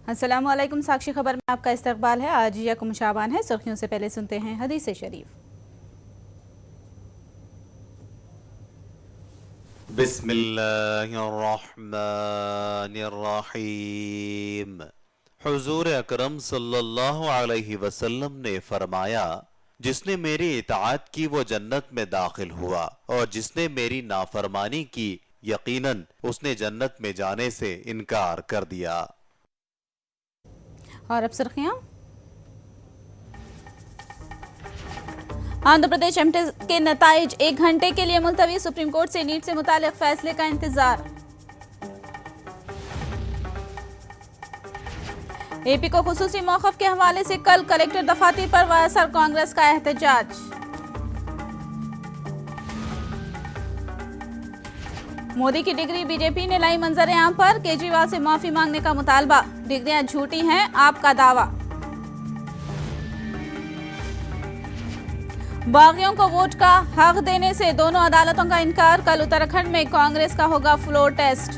अस्सलामु अलैकुम। साक्षी खबर में आपका इस्तकबाल है। आज यकम शाबान है। सुर्खियों से पहले सुनते हैं हदीस शरीफ। बिस्मिल्लाहिर्रहमानिर्रहीम। हुजूर अकरम सल्लल्लाहु अलैहि वसल्लम ने फरमाया, जिसने मेरी इताअत की वो जन्नत में दाखिल हुआ और जिसने मेरी नाफरमानी की यकीनन उसने जन्नत में जाने से इनकार कर दिया। और अब सुर्खियां। आंध्र प्रदेश एमटेक के नताइज 1 घंटे के लिए मुलतवी। सुप्रीम कोर्ट से नीट से मुतालिक फैसले का इंतजार। एपी को खुसूसी मौक़िफ़ के हवाले से कल कलेक्टर दफातर पर वायएसआर कांग्रेस का एहतजाज। मोदी की डिग्री बीजेपी ने लाई मंजर आम पर। केजरीवाल से माफी मांगने का मुतालबा। डिग्रियां झूठी हैं, आपका दावा। बागियों को वोट का हक देने से दोनों अदालतों का इनकार। कल उत्तराखंड में कांग्रेस का होगा फ्लोर टेस्ट।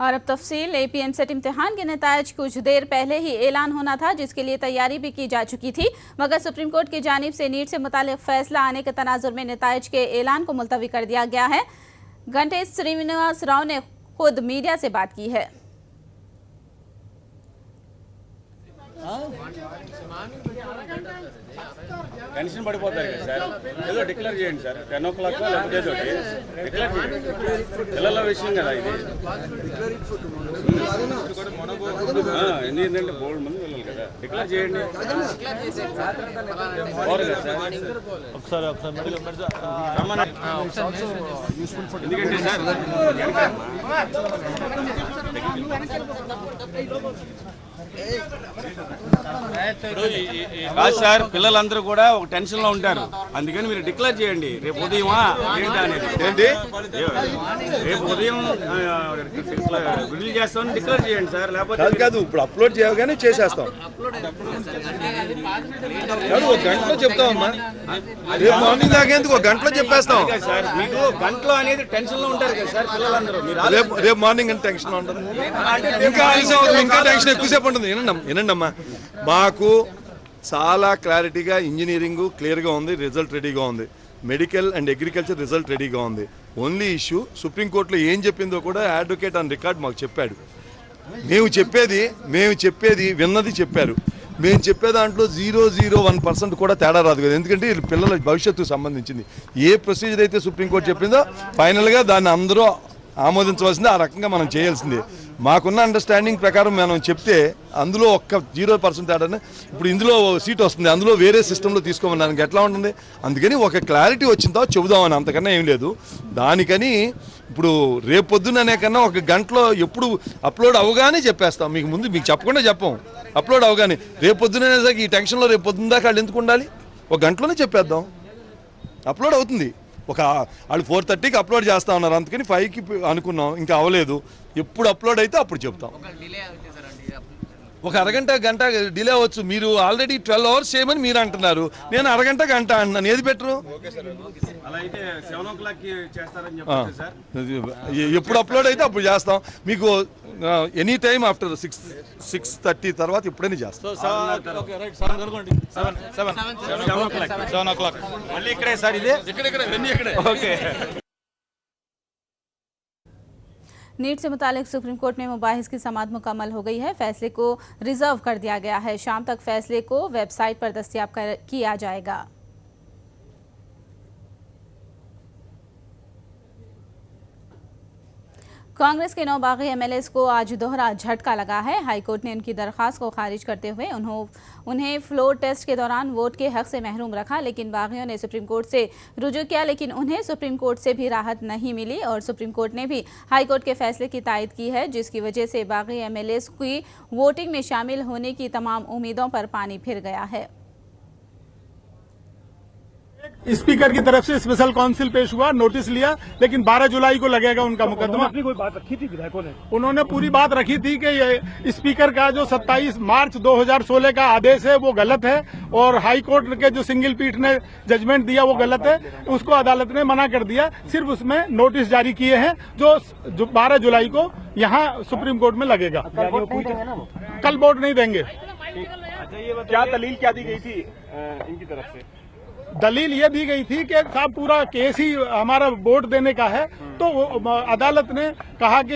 और अब तफसील। एपीएमसेट इम्तिहान के नतायज कुछ देर पहले ही ऐलान होना था, जिसके लिए तैयारी भी की जा चुकी थी, मगर सुप्रीम कोर्ट की जानिब से नीट से मुतालिक फैसला आने के तनाजुर में नतायज के ऐलान को मुलतवी कर दिया गया है। घंटे श्रीनिवास राव ने खुद मीडिया से बात की है। టెన్షన్ పడిపోతారు కదా సార్, ఏదో డిక్లేర్ చేయండి సార్. 10 o'clock లేకపోతే ఏదో డిక్లేర్ చేయండి. పిల్లల విషయం కదా ఇది. ఎందుకంటే బోల్డ్ మంది పిల్లలు కదా, డిక్లేర్ చేయండి. ఒకసారి ఎందుకంటే సార్ కాదు సార్, పిల్లలందరూ కూడా ఒక టెన్షన్ లో ఉంటారు. అందుకని మీరు డిక్లేర్ చేయండి రేపు ఉదయమా ఏంటి అనేది. ఏంటి రేపు ఉదయం రిలీజ్ చేస్తామని డిక్లేర్ చేయండి సార్. లేకపోతే కాదు, ఇప్పుడు అప్లోడ్ చేయగానే చేసేస్తాం. ఒక గంటలో చెప్తామమ్మా. రేపు మార్నింగ్ దాకా ఎందుకు, ఒక గంటలో చెప్పేస్తాం సార్. మీకు గంటలో అనేది టెన్షన్ లో ఉంటారు కదా సార్ పిల్లలందరూ. రేపు మార్నింగ్ అని టెన్షన్ ఉంటుంది, ఇంకా టెన్షన్ ఎక్కువసేపు ఉంటుంది. వినండి అమ్మా, మాకు చాలా క్లారిటీగా ఇంజనీరింగ్ క్లియర్గా ఉంది, రిజల్ట్ రెడీగా ఉంది. మెడికల్ అండ్ అగ్రికల్చర్ రిజల్ట్ రెడీగా ఉంది. ఓన్లీ ఇష్యూ సుప్రీంకోర్టులో ఏం చెప్పిందో కూడా అడ్వకేట్ ఆన్ రికార్డ్ మాకు చెప్పాడు. మేము చెప్పేది విన్నది చెప్పారు. మేము చెప్పే దాంట్లో 0.01% కూడా తేడా రాదు కదా, ఎందుకంటే పిల్లల భవిష్యత్తుకు సంబంధించింది. ఏ ప్రొసీజర్ అయితే సుప్రీంకోర్టు చెప్పిందో ఫైనల్గా దాన్ని అందరూ ఆమోదించవలసింది, ఆ రకంగా మనం చేయాల్సిందే. మాకున్న అండర్స్టాండింగ్ ప్రకారం మనం చెప్తే అందులో ఒక్క 0% తేడా. ఇప్పుడు ఇందులో సీట్ వస్తుంది, అందులో వేరే సిస్టంలో తీసుకోమన్నానికి ఎట్లా ఉంటుంది. అందుకని ఒక క్లారిటీ వచ్చిన తర్వాత చెబుదామని, అంతకన్నా ఏం లేదు. దానికని ఇప్పుడు రేపు పొద్దున్ననే కన్నా ఒక గంటలో ఎప్పుడు అప్లోడ్ అవగానే చెప్పేస్తాం. మీకు ముందు మీకు చెప్పకుండా చెప్పం. అప్లోడ్ అవగానే రేపు పొద్దునేసరికి ఈ టెన్షన్లో రేపు పొద్దున్న దాకా వాళ్ళు ఎందుకు ఉండాలి, ఒక గంటలోనే చెప్పేద్దాం. అప్లోడ్ అవుతుంది. వాళ్ళు 4:30కి అప్లోడ్ చేస్తా ఉన్నారు, అందుకని 5కి అనుకున్నాం, ఇంకా అవ్వలేదు. ఎప్పుడు అప్లోడ్ అయితే అప్పుడు చెప్తాం. ఒక అరగంట గంట డిలే అవ్వచ్చు. మీరు ఆల్రెడీ 12 hours చేయమని మీరు అంటున్నారు, నేను అరగంట గంట అంటున్నాను. ఏది బెటరు? ఎప్పుడు అప్లోడ్ అయితే అప్పుడు చేస్తాం. మీకు ఎనీ టైం ఆఫ్టర్ 6:30 తర్వాత ఎప్పుడైనా చేస్తాం. మళ్ళీ ఇక్కడే సార్, ఇదే ఓకే. नीट से मुतालिक सुप्रीम कोर्ट में मुबाहिस की समाअत मुकम्मल हो गई है। फैसले को रिजर्व कर दिया गया है। शाम तक फैसले को वेबसाइट पर दस्तयाब किया जाएगा। कांग्रेस के 9 बागी एमएलएस को आज दोहरा झटका लगा है। हाईकोर्ट ने उनकी दरख्वास्त को खारिज करते हुए उन्हें फ्लोर टेस्ट के दौरान वोट के हक से महरूम रखा, लेकिन बागियों ने सुप्रीम कोर्ट से रुजू किया, लेकिन उन्हें सुप्रीम कोर्ट से भी राहत नहीं मिली और सुप्रीम कोर्ट ने भी हाईकोर्ट के फैसले की तायद की है, जिसकी वजह से बागी एमएलएस की वोटिंग में शामिल होने की तमाम उम्मीदों पर पानी फिर गया है। स्पीकर की तरफ से स्पेशल काउंसिल पेश हुआ, नोटिस लिया, लेकिन 12 जुलाई को लगेगा उनका मुकदमा। अपनी कोई बात रखी थी विधायकों ने? उन्होंने पूरी बात रखी थी कि ये स्पीकर का जो 27 मार्च 2016 का आदेश है वो गलत है, और हाई कोर्ट के जो सिंगल पीठ ने जजमेंट दिया वो गलत है, उसको अदालत ने मना कर दिया। सिर्फ उसमें नोटिस जारी किए हैं जो 12 जुलाई को यहाँ सुप्रीम कोर्ट में लगेगा। कल वोट नहीं देंगे। क्या दलील क्या दी गई थी इनकी तरफ से? दलील ये दी गई थी कि साहब पूरा केस ही हमारा वोट देने का है, तो अदालत ने कहा कि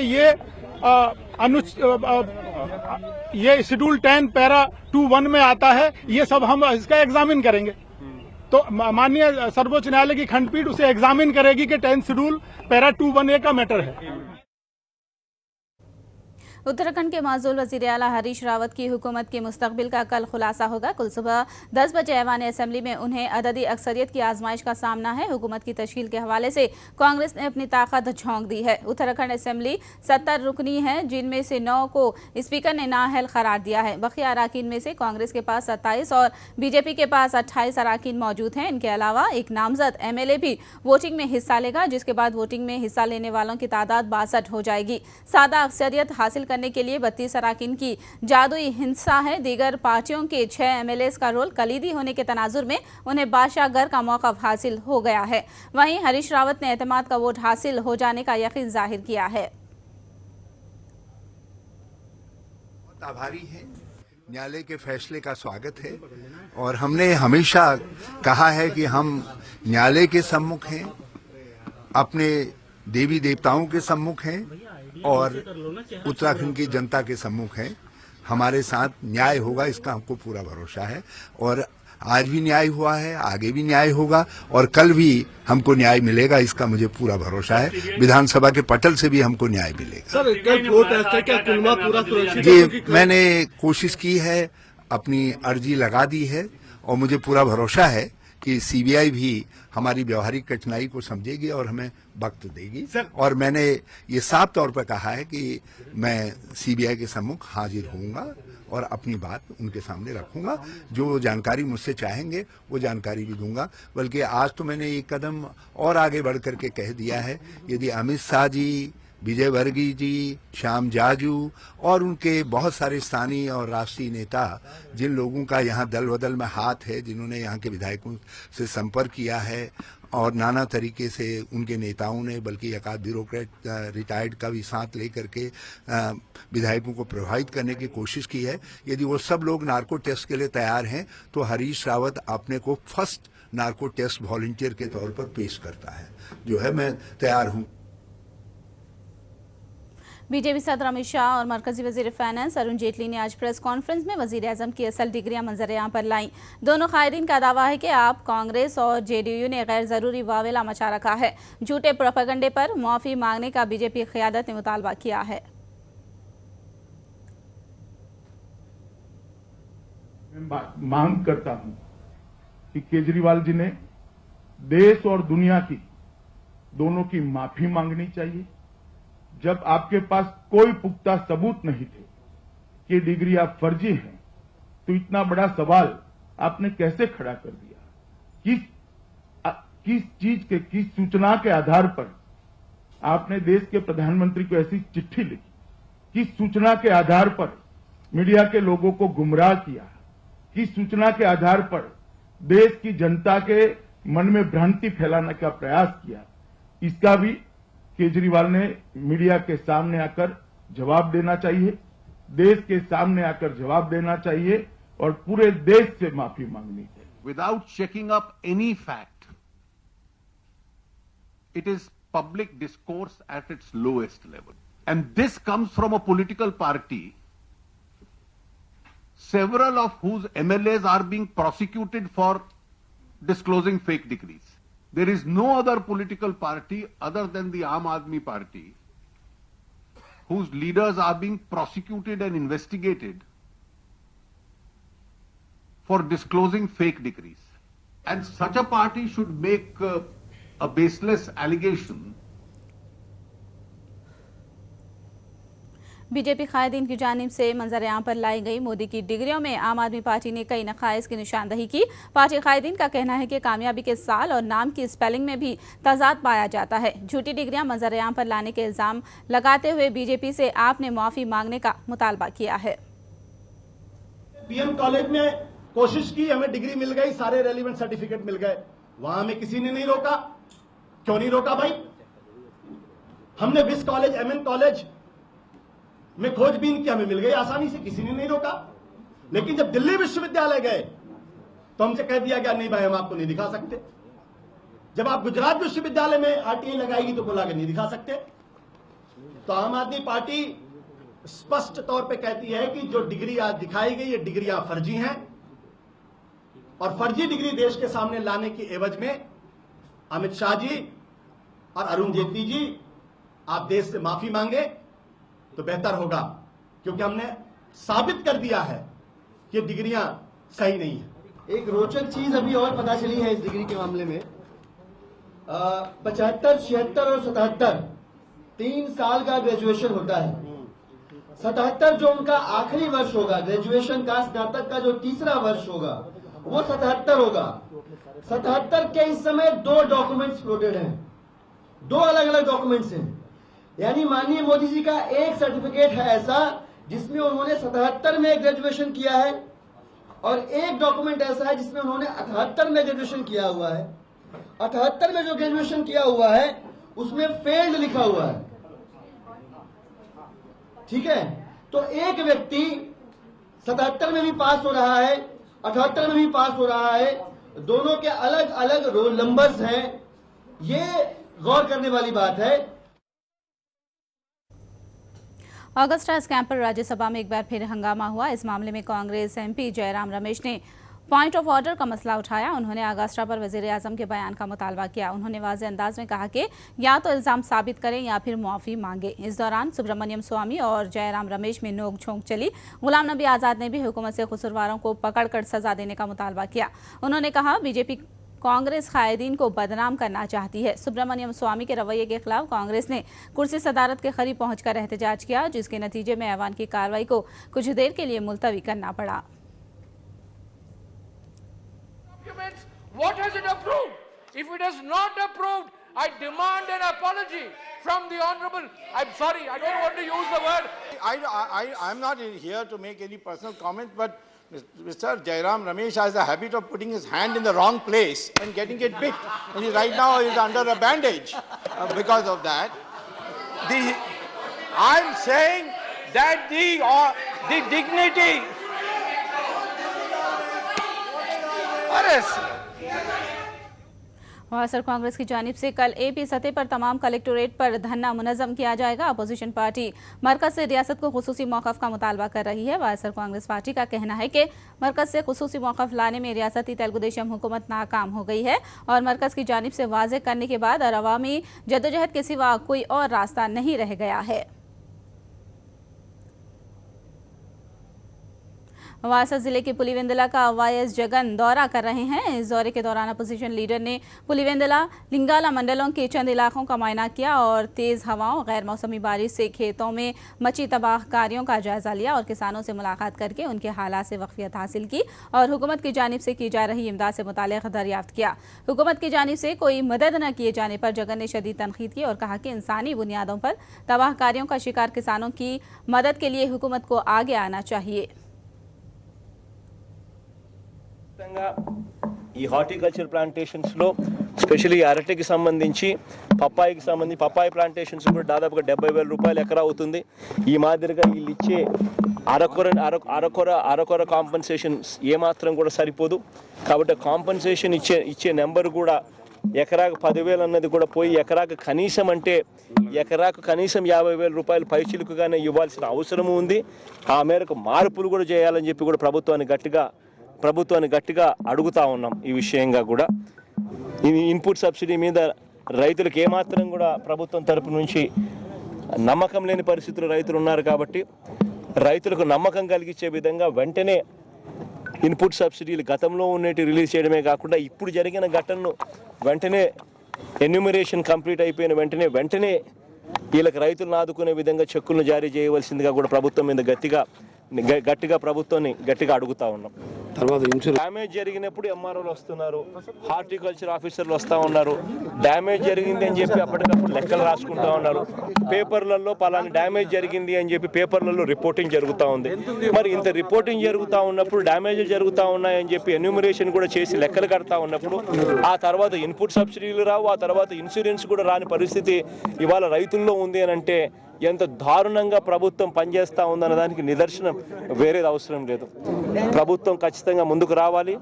ये शेड्यूल 10 पैरा 2(1) में आता है, ये सब हम इसका एग्जामिन करेंगे। तो माननीय सर्वोच्च न्यायालय की खंडपीठ उसे एग्जामिन करेगी कि 10 शेड्यूल पैरा 2(1) का मैटर है। उत्तराखंड के माजूल वज़ीर आला हरीश रावत की हुकूमत के मुस्तकबिल का कल खुलासा होगा। कल सुबह 10 बजे ऐवान असेंबली में उन्हें अददी अक्सरियत की आजमाइश का सामना है। हुकूमत की तश्कील के हवाले से कांग्रेस ने अपनी ताकत झोंक दी है। उत्तराखंड असेंबली 70 रुकनी है, जिनमें से 9 को स्पीकर ने नाअहल करार दिया है। बकिया अराकीन में से कांग्रेस के पास 27 और बीजेपी के पास 28 अराकीन मौजूद हैं। इनके अलावा एक नामजद MLA भी वोटिंग में हिस्सा लेगा, जिसके बाद वोटिंग में हिस्सा लेने वालों की तादाद 62 हो जाएगी। सादा अक्सरियत हासिल करने के लिए 32 अराकीन की जादुई हिंसा है। दीगर पार्टियों के 6 MLAs का रोल कलीदी होने के तनाजुर में उन्हें बादशाहगर का मौका हासिल हो गया है। वहीं हरीश रावत ने एतमाद का वोट हासिल हो जाने का यकीन जाहिर किया है। बहुत आभारी हैं, न्यायालय के फैसले का स्वागत है, और हमने हमेशा कहा है कि हम न्यायालय के सम्मुख हैं, अपने देवी देवताओं के सम्मुख हैं और उत्तराखंड की जनता के सम्मुख हैं। हमारे साथ न्याय होगा, इसका हमको पूरा भरोसा है, और आज भी न्याय हुआ है, आगे भी न्याय होगा, और कल भी हमको न्याय मिलेगा, इसका मुझे पूरा भरोसा है। विधानसभा के पटल से भी हमको न्याय मिलेगा। सर, कल वोट ऐसा क्या कुलमा पूरा सुरक्षित? जी, मैंने कोशिश की है, अपनी अर्जी लगा दी है, और मुझे पूरा भरोसा है कि CBI भी हमारी व्यवहारिक कठिनाई को समझेगी और हमें वक्त देगी। और मैंने ये साफ तौर पर कहा है कि मैं CBI के सम्मुख हाजिर होऊंगा और अपनी बात उनके सामने रखूंगा। जो जानकारी मुझसे चाहेंगे वो जानकारी भी दूंगा। बल्कि आज तो मैंने एक कदम और आगे बढ़ करके कह दिया है, यदि अमित शाह जी, विजय वर्गीय जी, श्याम जाजू और उनके बहुत सारे स्थानीय और राष्ट्रीय नेता, जिन लोगों का यहाँ दल बदल में हाथ है, जिन्होंने यहाँ के विधायकों से संपर्क किया है, और नाना तरीके से उनके नेताओं ने, बल्कि एकाध ब्यूरोक्रेट रिटायर्ड का भी साथ लेकर के विधायकों को प्रभावित करने की कोशिश की है, यदि वो सब लोग नार्को टेस्ट के लिए तैयार हैं, तो हरीश रावत अपने को फर्स्ट नार्को टेस्ट वॉलंटियर के तौर पर पेश करता है। जो है, मैं तैयार हूँ। बीजेपी सदर अमित शाह और मरकजी वजीर फाइनेंस अरुण जेटली ने आज प्रेस कॉन्फ्रेंस में वजीर आजम की असल डिग्रियां मंजर-ए-आम पर लाईं। दोनों कायदीन का दावा है कि आप कांग्रेस और JDU ने गैर जरूरी वावेला मचा रखा है। झूठे प्रोपेगेंडे पर माफी मांगने का बीजेपी क़यादत ने मुतालबा किया है। मांग करता हूं कि केजरीवाल जी ने देश और दुनिया की दोनों की माफी मांगनी चाहिए। जब आपके पास कोई पुख्ता सबूत नहीं थे कि डिग्रियां फर्जी हैं, तो इतना बड़ा सवाल आपने कैसे खड़ा कर दिया? किस चीज के, किस सूचना के आधार पर आपने देश के प्रधानमंत्री को ऐसी चिट्ठी लिखी? किस सूचना के आधार पर मीडिया के लोगों को गुमराह किया? किस सूचना के आधार पर देश की जनता के मन में भ्रांति फैलाने का प्रयास किया? इसका भी केजरीवाल ने मीडिया के सामने आकर जवाब देना चाहिए, देश के सामने आकर जवाब देना चाहिए, और पूरे देश से माफी मांगनी चाहिए। Without checking up any fact, it is public discourse at its lowest level. And this comes from a political party, several of whose MLAs are being prosecuted for disclosing fake degrees. There is no other political party other than the Aam Aadmi Party whose leaders are being prosecuted and investigated for disclosing fake degrees. And such a party should make a baseless allegation. BJP कायदीन की जानिब से मंजर-ए-आम पर लाई गई मोदी की डिग्रियों में आम आदमी पार्टी ने कई नकाइस की निशानदही की। पार्टी कायदीन का कहना है कि कामयाबी के साल और नाम की स्पेलिंग में भी तजाद पाया जाता है। झूठी डिग्रियां मंजर-ए-आम पर लाने के इल्जाम लगाते हुए बीजेपी से आपने माफी मांगने का मुतालबा किया है। पीएम कॉलेज में कोशिश की, हमें डिग्री मिल गई, सारे रेलिवेंट सर्टिफिकेट मिल गए, वहां हमें किसी ने नहीं रोका। क्यों नहीं रोका भाई? हमने विस कॉलेज, एमएन कॉलेज में खोजबीन की, हमें मिल गई आसानी से, किसी ने नहीं रोका। लेकिन जब दिल्ली विश्वविद्यालय गए तो हमसे कह दिया गया नहीं भाई हम आपको नहीं दिखा सकते। जब आप गुजरात विश्वविद्यालय में आरटीआई लगाएगी तो बोला कि नहीं दिखा सकते। तो आम आदमी पार्टी स्पष्ट तौर पे कहती है कि जो डिग्री आज दिखाई गई ये डिग्रियां फर्जी हैं और फर्जी डिग्री देश के सामने लाने की एवज में अमित शाह जी और अरुण जेटली जी आप देश से माफी मांगे तो बेहतर होगा, क्योंकि हमने साबित कर दिया है कि डिग्रियां सही नहीं है। एक रोचक चीज अभी और पता चली है इस डिग्री के मामले में। 75, 76 और 77 3 साल का ग्रेजुएशन होता है। 77 जो उनका आखिरी वर्ष होगा ग्रेजुएशन का, स्नातक का जो तीसरा वर्ष होगा वो 77 होगा। 77 के इस समय 2 डॉक्यूमेंट्स फ्लोटेड हैं, 2 अलग अलग डॉक्यूमेंट्स हैं। यानी माननीय मोदी जी का एक सर्टिफिकेट है ऐसा जिसमें उन्होंने 77 में ग्रेजुएशन किया है और एक डॉक्यूमेंट ऐसा है जिसमें उन्होंने 78 में ग्रेजुएशन किया हुआ है। 78 में जो ग्रेजुएशन किया हुआ है उसमें फेल्ड लिखा हुआ है। ठीक है, तो एक व्यक्ति 77 में भी पास हो रहा है, 78 में भी पास हो रहा है, दोनों के अलग अलग रोल नंबर्स हैं। ये गौर करने वाली बात है। ऑगस्टा स्कैम पर राज्यसभा में एक बार फिर हंगामा हुआ। इस मामले में कांग्रेस एमपी जयराम रमेश ने पॉइंट ऑफ ऑर्डर का मसला उठाया। उन्होंने ऑगस्टा पर वजीर आजम के बयान का मुतालबा किया। उन्होंने वाज़ेह अंदाज में कहा कि या तो इल्जाम साबित करें या फिर मुआफ़ी मांगे। इस दौरान सुब्रमण्यम स्वामी और जयराम रमेश में नोक झोंक चली। गुलाम नबी आज़ाद ने भी हुकूमत से कसूरवारों को पकड़कर सजा देने का मुतालबा किया। उन्होंने कहा बीजेपी कांग्रेस कायदीन को बदनाम करना चाहती है। सुब्रमण्यम स्वामी के रवैये के खिलाफ कांग्रेस ने कुर्सी सदारत के करीब पहुंचकर एहतजाज किया, जिसके नतीजे में ऐवान की कार्रवाई को कुछ देर के लिए मुलतवी करना पड़ा। What has it approved? If it has not approved, I demand an apology from the honourable. I'm sorry, I don't want to use the word. I'm not here to make any personal comment, but Mr. Jairam Ramesh has a habit of putting his hand in the wrong place and getting it bit. And right now he is under a bandage because of that. I'm saying that the dignity. वासर कांग्रेस की जानिब से कल AP सतह पर तमाम collectorate पर धरना मुनज़्ज़म किया जाएगा। अपोजिशन पार्टी मरकज से रियासत को खुसूसी मौक़िफ़ का मुतालबा कर रही है। वासर कांग्रेस पार्टी का कहना है कि मरकज से खुसूसी मौक़िफ़ लाने में रियासती तेलुगु देशम हुकूमत नाकाम हो गई है और मरकज की जानिब से वाज़ेह करने के बाद अवामी जद्दोजहद के सिवा कोई और रास्ता नहीं रह गया है। वासा जिले के पुलिवेंदला का वाईएस जगन दौरा कर रहे हैं। इस दौरे के दौरान अपोजिशन लीडर ने पुलिवेंदला लिंगाला मंडलों के चंद इलाकों का मुआयना किया और तेज़ हवाओं, गैर मौसमी बारिश से खेतों में मची तबाहकारियों का जायजा लिया और किसानों से मुलाकात करके उनके हालात से वाक़फ़ियत हासिल की और हुकूमत की जानिब से की जा रही इमदाद से मुताल्लिक़ दरियाफ्त किया। हुकूमत की जानिब से कोई मदद न किए जाने पर जगन ने शदीद तनक़ीद की और कहा कि इंसानी बुनियादों पर तबाहकारियों का शिकार किसानों की मदद के लिए हुकूमत को आगे आना चाहिए। ఈ హార్టికల్చర్ ప్లాంటేషన్స్ లో స్పెషల్లీ అరటికి సంబంధించి పప్పాయి ప్లాంటేషన్స్ కూడా దాదాపుగా 70,000 రూపాయలు ఎకరా అవుతుంది. ఈ మాదిరిగా వీళ్ళు ఇచ్చే అరకొర కాంపన్సేషన్స్ ఏమాత్రం కూడా సరిపోదు. కాబట్టి కాంపన్సేషన్ ఇచ్చే నెంబర్ కూడా ఎకరాకు 10,000 అన్నది కూడా పోయి ఎకరాకు కనీసం 50,000 రూపాయలు పైచిలుకుగానే ఇవ్వాల్సిన అవసరం ఉంది. ఆ మేరకు మార్పులు కూడా చేయాలని చెప్పి కూడా ప్రభుత్వాన్ని గట్టిగా అడుగుతా ఉన్నాం. ఈ విషయంగా కూడా ఈ ఇన్పుట్ సబ్సిడీ మీద రైతులకు ఏమాత్రం కూడా ప్రభుత్వం తరపు నుంచి నమ్మకం లేని పరిస్థితుల్లో రైతులు ఉన్నారు. కాబట్టి రైతులకు నమ్మకం కలిగించే విధంగా వెంటనే ఇన్పుట్ సబ్సిడీలు గతంలో ఉన్నట్టు రిలీజ్ చేయడమే కాకుండా ఇప్పుడు జరిగిన ఘటనను వెంటనే ఎన్యూమరేషన్ కంప్లీట్ అయిపోయిన వెంటనే వీళ్ళకి రైతులను ఆదుకునే విధంగా చెక్కులను జారీ చేయవలసిందిగా కూడా ప్రభుత్వం మీద గట్టిగా ప్రభుత్వాన్ని గట్టిగా అడుగుతా ఉన్నాం. తర్వాత డ్యామేజ్ జరిగినప్పుడు ఎంఆర్ఓలు వస్తున్నారు, హార్టికల్చర్ ఆఫీసర్లు వస్తూ ఉన్నారు. డ్యామేజ్ జరిగింది అని చెప్పి అప్పటికప్పుడు లెక్కలు రాసుకుంటా ఉన్నారు. పేపర్లలో పలానా డ్యామేజ్ జరిగింది అని చెప్పి పేపర్లలో రిపోర్టింగ్ జరుగుతూ ఉంది. మరి ఇంత రిపోర్టింగ్ జరుగుతూ ఉన్నప్పుడు డ్యామేజ్లు జరుగుతూ ఉన్నాయని చెప్పి ఎన్యూమరేషన్ కూడా చేసి లెక్కలు కడతా ఉన్నప్పుడు ఆ తర్వాత ఇన్పుట్ సబ్సిడీలు రావు, ఆ తర్వాత ఇన్సూరెన్స్ కూడా రాని పరిస్థితి ఇవాళ రైతుల్లో ఉంది అని అంటే ఎంత దారుణంగా ప్రభుత్వం పనిచేస్తూ ఉందన్న దానికి నిదర్శనం వేరేది అవసరం లేదు. ప్రభుత్వం ఖచ్చితంగా ముందుకు రావాలి,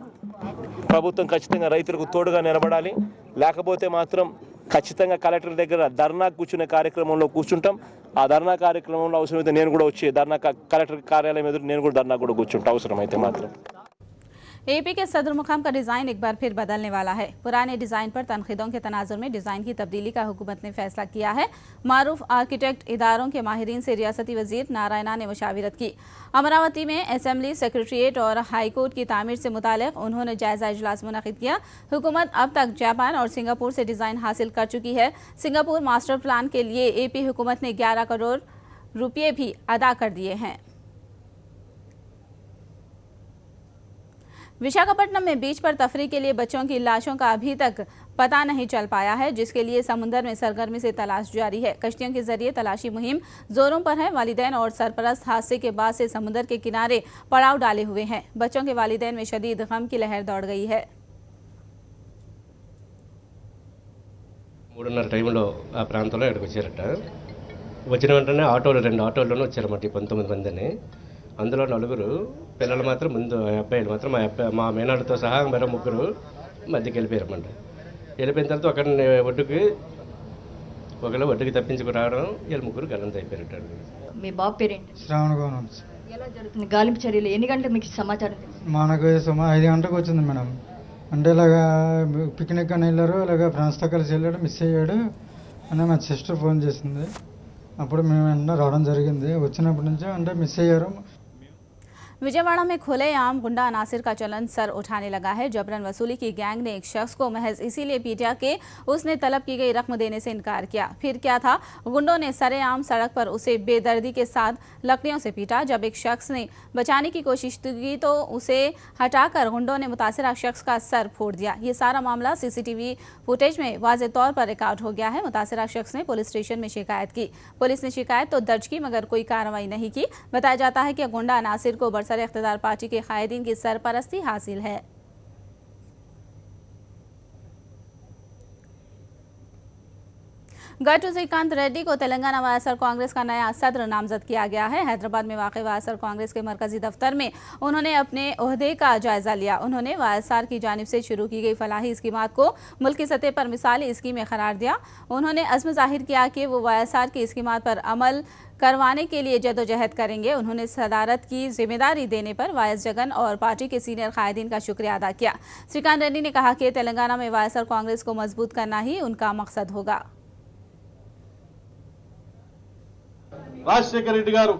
ప్రభుత్వం ఖచ్చితంగా రైతులకు తోడుగా నిలబడాలి. లేకపోతే మాత్రం ఖచ్చితంగా కలెక్టర్ దగ్గర ధర్నా కూర్చునే కార్యక్రమంలో కూర్చుంటాం. ఆ ధర్నా కార్యక్రమంలో అవసరమైతే నేను కూడా వచ్చి కలెక్టర్ కార్యాలయం ఎదురు నేను కూడా ధర్నా కూడా కూర్చుంటా అవసరమైతే మాత్రం. एपी के सदर मुकाम का डिजाइन एक बार फिर बदलने वाला है। पुराने डिजाइन पर तनकीदों के तनाजुर में डिजाइन की तब्दीली का हुकूमत ने फैसला किया है। मारूफ आर्किटेक्ट इदारों के माहिरीन से रियासती वजीर नारायणा ने मुशावरत की। अमरावती में असेंबली, सेक्रेटरीट और हाईकोर्ट की तामीर से मुतालिक उन्होंने जायजा इजलास मुनक़िद किया। हुकूमत अब तक जापान और सिंगापुर से डिजाइन हासिल कर चुकी है। सिंगापुर मास्टर प्लान के लिए एपी हुकूमत ने 11 करोड़ रुपये भी अदा कर दिए हैं। विशाखापट्टनम में बीच पर तफरी के लिए बच्चों की लाशों का अभी तक पता नहीं चल पाया है, जिसके लिए समुद्र में सरगर्मी से तलाश जारी है। कश्तियों के जरिए तलाशी मुहिम जोरों पर है। वालिदैन और सरपरस्त हादसे के बाद से समुद्र के किनारे पड़ाव डाले हुए हैं। बच्चों के वालिदैन में शदीद गम की लहर दौड़ गई है। 3:30 టైంలో ఆ ప్రాంతంలో ఇక్కడికి వచ్చారట. వచ్చిన వెంటనే రెండు ఆటోల్లోనూ వచ్చారన్నమాట 19 మందిని. అందులో 4 పిల్లలు మాత్రం ముందు, అబ్బాయిలు మాత్రం మా మేనాడుతో సహా మరో 3 మధ్యకి వెళ్ళిపోయారన్నమాట. వెళ్ళిపోయిన తర్వాత ఒడ్డుకి తప్పించుకు రావడం, వీళ్ళు 3 గల్లంత అయిపోయారట. మీ బాబు పేరేంటి? శ్రావణ గౌనం. ఎలా జరుగుతుంది గాలింపు చర్యలు? ఎన్ని గంటలకు మీకు సమాచారం తెలుసు? మనకు 5 గంటలకు వచ్చింది మేడం. అంటే ఇలాగా పిక్నిక్ అని వెళ్ళారు, ఇలాగ ఫ్రెండ్స్తో కలిసి వెళ్ళాడు, మిస్ అయ్యాడు అని మా సిస్టర్ ఫోన్ చేసింది. అప్పుడు మేము వెంటనే రావడం జరిగింది. వచ్చినప్పటి నుంచి అంటే మిస్ అయ్యారు. विजयवाड़ा में खुलेआम गुंडा अनासिर का चलन सर उठाने लगा है। जबरन वसूली की गैंग ने एक शख्स को महज इसीलिए पीटा कि उसने तलब की गई रकम देने से इनकार किया। फिर क्या था, गुंडों ने सरेआम सड़क पर उसे बेदर्दी के साथ लकड़ियों से पीटा। जब एक शख्स ने बचाने की कोशिश की तो उसे हटाकर गुंडों ने मुतासिरा शख्स का सर फोड़ दिया। ये सारा मामला सीसीटीवी फुटेज में वाज़ेह तौर पर रिकॉर्ड हो गया है। मुतासिरा शख्स ने पुलिस स्टेशन में शिकायत की। पुलिस ने शिकायत तो दर्ज की मगर कोई कार्रवाई नहीं की। बताया जाता है कि गुंडा अनासिर को इख्तिदार पार्टी के कायदीन की सरपरस्ती हासिल है। गट्टू श्रीकांत रेड्डी को तेलंगाना वायएसआर कांग्रेस का नया सदर नामजद किया गया है। हैदराबाद में वाक़ वायएसआर कांग्रेस के मरकजी दफ्तर में उन्होंने अपने ओहदे का जायजा लिया। उन्होंने वायएसआर की जानिब से शुरू की गई फलाही स्कीमात को मुल्क की सतह पर मिसाली स्कीमें करार दिया। उन्होंने अज़्म जाहिर किया कि वो वायएसआर की स्कीमात पर अमल करवाने के लिए जदोजहद करेंगे। उन्होंने सदारत की जिम्मेदारी देने पर वायएस जगन और पार्टी के सीनियर कायदीन का शुक्रिया अदा किया। श्रीकांत रेड्डी ने कहा कि तेलंगाना में वायएसआर कांग्रेस को मजबूत करना ही उनका मकसद होगा। రాజశేఖర రెడ్డి గారు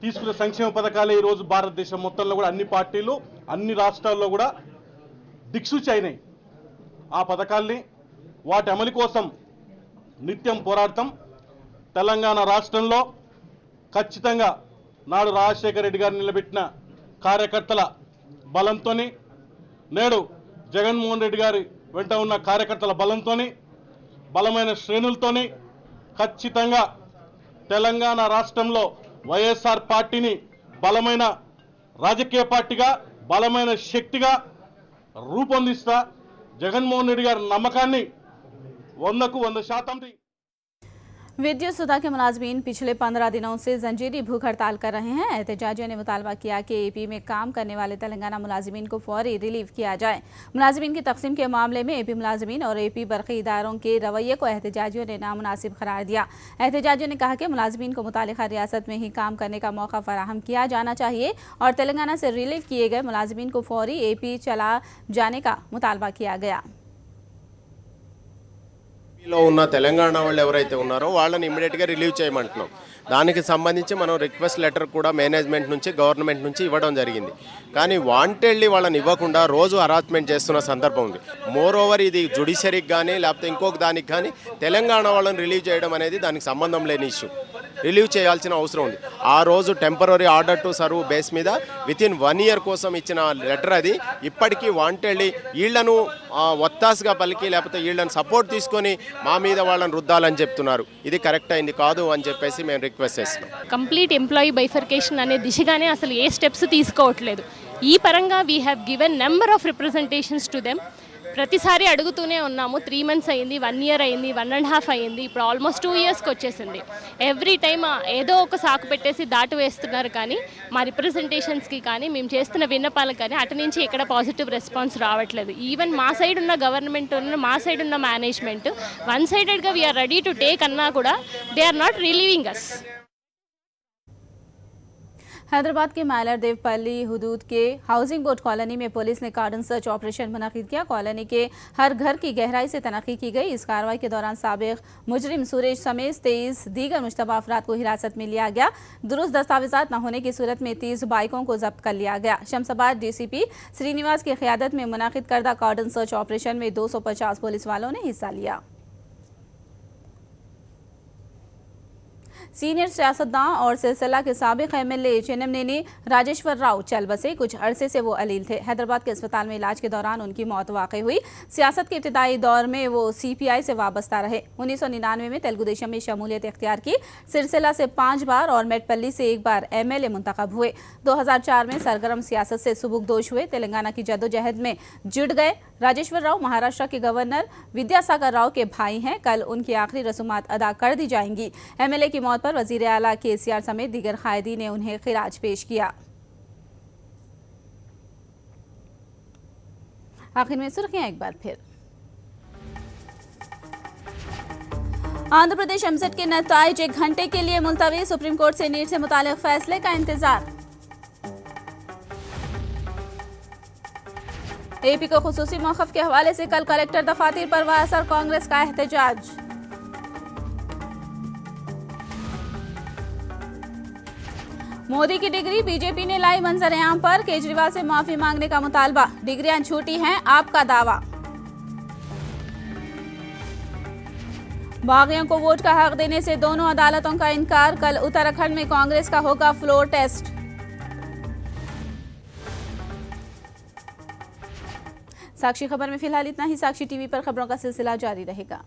తీసుకున్న సంక్షేమ పథకాలే ఈ రోజు భారతదేశం మొత్తంలో కూడా అన్ని పార్టీలు అన్ని రాష్ట్రాల్లో కూడా దిక్సూచి అయినాయి. ఆ పథకాల్ని వాటి అమలు కోసం నిత్యం పోరాడతాం. తెలంగాణ రాష్ట్రంలో ఖచ్చితంగా నాడు రాజశేఖర రెడ్డి గారు నిలబెట్టిన కార్యకర్తల బలంతోని, నేడు జగన్మోహన్ రెడ్డి గారి వెంట ఉన్న కార్యకర్తల బలంతోని, బలమైన శ్రేణులతోని ఖచ్చితంగా తెలంగాణ రాష్ట్రంలో వైఎస్ఆర్ పార్టీని బలమైన రాజకీయ పార్టీగా, బలమైన శక్తిగా రూపొందిస్తా. జగన్మోహన్ రెడ్డి గారి నమ్మకాన్ని 100కు 100% विद्युत सुधा के मुलाजमीन पिछले 15 दिनों से जंजीरी भूख हड़ताल कर रहे हैं। एहतजाजियों ने मुतालबा किया कि एपी में काम करने वाले तेलंगाना मुलाजमीन को फौरी रिलीव किया जाए। मुलाजमीन की तकसीम के मामले में एपी मुलाजमीन और एपी बरक़ी इदारों के रवैये को एहतजाजियों ने नामुनासिब करार दिया। एहतजाजियों ने कहा कि मुलाजमीन को मुतालिका रियासत में ही काम करने का मौका फराहम किया जाना चाहिए और तेलंगाना से रिलीव किए गए मुलाजमीन को फौरी एपी चला जाने का मुतालबा किया गया। లో ఉన్న తెలంగాణ వాళ్ళు ఎవరైతే ఉన్నారో వాళ్ళని ఇమ్మీడియట్గా రిలీవ్ చేయమంటున్నాం. దానికి సంబంధించి మనం రిక్వెస్ట్ లెటర్ కూడా మేనేజ్మెంట్ నుంచి గవర్నమెంట్ నుంచి ఇవ్వడం జరిగింది. కానీ వాంటెడ్లీ వాళ్ళని ఇవ్వకుండా రోజు హరాస్మెంట్ చేస్తున్న సందర్భం ఉంది. మోర్ ఓవర్ ఇది జుడిషియరీకి కానీ లేకపోతే ఇంకొక దానికి కానీ తెలంగాణ వాళ్ళని రిలీవ్ చేయడం అనేది దానికి సంబంధం లేని ఇష్యూ. రిలీవ్ చేయాల్సిన అవసరం ఉంది. ఆ రోజు temporary order to serve base మీద వితిన్ 1 year కోసం ఇచ్చిన లెటర్ అది. ఇప్పటికీ వాంటెడ్లీ వీళ్లను ఒత్తాసుగా పలికి లేకపోతే వీళ్ళని సపోర్ట్ తీసుకొని మా మీద వాళ్ళని రుద్దాలని చెప్తున్నారు. ఇది కరెక్ట్ అయింది కాదు అని చెప్పేసి మేము రిక్వెస్ట్ చేస్తున్నాం. కంప్లీట్ ఎంప్లాయీ బైఫర్కేషన్ అనే దిశగానే అసలు ఏ స్టెప్స్ తీసుకోవట్లేదు. ఈ పరంగా we have given number of representations to them. ప్రతిసారి అడుగుతూనే ఉన్నాము. 3 months అయింది, 1 year అయింది, 1.5 అయింది, ఇప్పుడు ఆల్మోస్ట్ 2 yearsకి వచ్చేసింది. ఎవ్రీ టైమ్ ఏదో ఒక సాకు పెట్టేసి దాటు వేస్తున్నారు. కానీ మా రిప్రజెంటేషన్స్కి కానీ మేము చేస్తున్న విన్నపాలకు కానీ అటు నుంచి ఎక్కడ పాజిటివ్ రెస్పాన్స్ రావట్లేదు. ఈవెన్ మా సైడ్ ఉన్న గవర్నమెంట్ మా సైడ్ ఉన్న మేనేజ్మెంట్ వన్ సైడెడ్గా వీఆర్ రెడీ టు టేక్ అన్నా కూడా they are not relieving us. Hyderabad के मायलर देवपल्ली हुदूद के हाउसिंग बोर्ड कॉलोनी में पुलिस ने कार्डन सर्च ऑपरेशन मुनक़िद किया। कॉलोनी के हर घर की गहराई से तनक़ी की गई। इस कार्रवाई के दौरान साबिक़ मुजरिम सुरेश समेत 23 दीगर मुश्तबा अफराद को हिरासत में लिया गया। दुरुस्त दस्तावेज़ात न होने की सूरत में 30 बाइकों को जब्त कर लिया गया। शमशाबाद DCP श्रीनिवास की क़यादत में मुनक़िद करदा कार्डन सर्च ऑपरेशन में 250 पुलिस वालों ने हिस्सा लिया। सीनियर सियासतदान और सिलसिला के साबिक़ MLA चिन्नमनेनी राजेश्वर राव चल बसे। कुछ अरसे से वो अलील थे। हैदराबाद के अस्पताल में इलाज के दौरान उनकी मौत वाक़ई हुई। सियासत के इब्तिदाई दौर में वो CPI से वाबस्ता रहे। 1999 में तेलुगु देशम में शमूलियत इख्तियार की। सिलसिला से 5 बार और मेटपल्ली से 1 बार MLA मुंतखब हुए। 2004 में सरगर्म सियासत से सुबुकदोश हुए। तेलंगाना की जद्दोजहद में जुट गए। राजेश्वर राव महाराष्ट्र के गवर्नर विद्यासागर राव के भाई हैं। कल उनकी आखिरी रसूमात अदा कर दी जाएंगी। MLA की मौत पर वजीर आला KCR समेत दीगर कायदी ने उन्हें खिराज पेश किया। आखिर में सुर्खियां एक बार फिर। आंध्र प्रदेश MCET के नताइज 1 घंटे के लिए मुलतवी। सुप्रीम कोर्ट से नीट से मुतालिक फैसले का इंतजार। AP को खुसूसी मौक़िफ़ के हवाले से कल कलेक्टर दफातर पर वाअसर कांग्रेस का एहतजाज। मोदी की डिग्री बीजेपी ने लाई मंजर-ए-आम पर। केजरीवाल से माफी मांगने का मुतालबा। डिग्रियां छूटी हैं, आपका दावा। बागियों को वोट का हक देने से दोनों अदालतों का इनकार। कल उत्तराखंड में कांग्रेस का होगा फ्लोर टेस्ट। साक्षी खबर में फिलहाल इतना ही। साक्षी टीवी पर खबरों का सिलसिला जारी रहेगा।